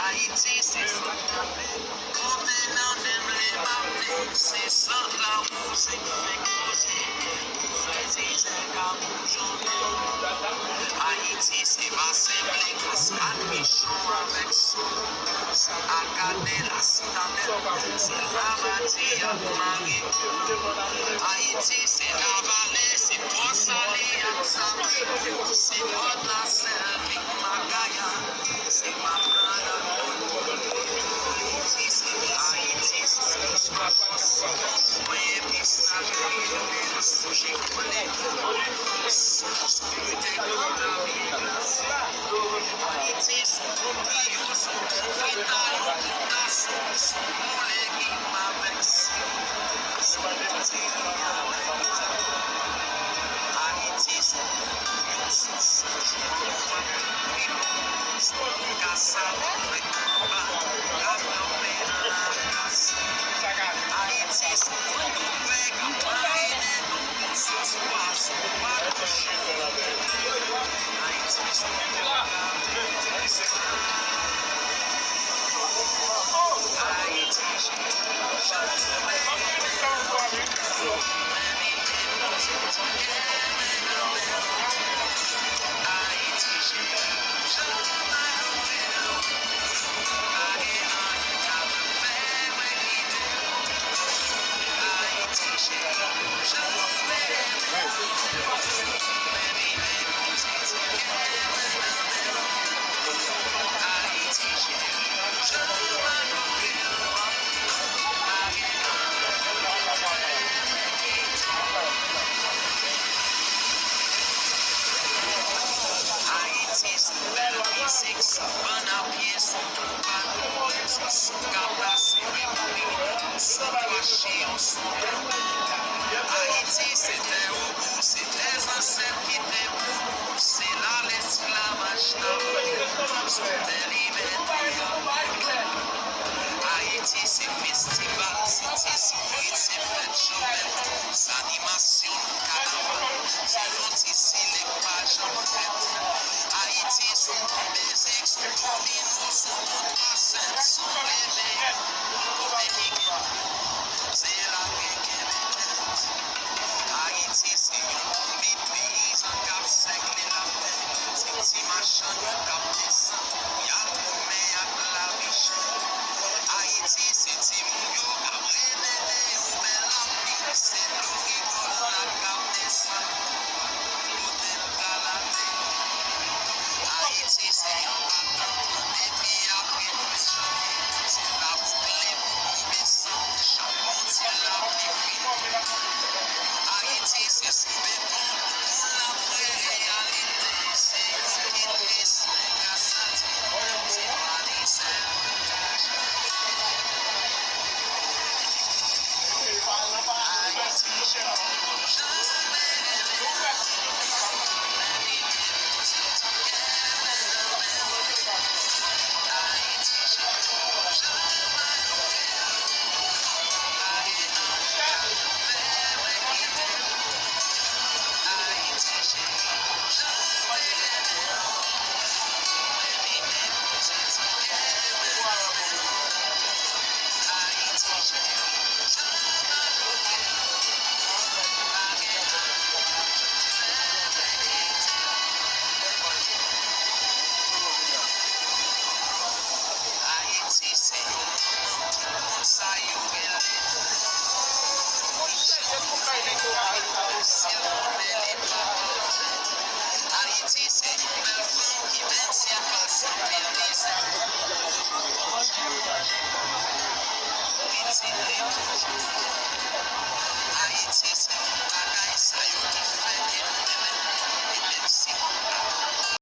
Haïti, c'est ça. Contenant dem les mappés, c'est ça la musique fait causer. Pour faire des écarts aujourd'hui. Haïti, c'est pas simple, cascade méchant avec son. A garder la citadelle, c'est la bâtie à marier. Haïti, c'est la vallée, c'est pour saler à Xavier. C'est pour la selle, Big Magaya, c'est ma brother. Haïti, c'est l'histoire possible. Oui, puis ça, j'ai collé. Spirituel de la vie. Haïti, son brio, son vital, son collègue, avec son Haïti, son Son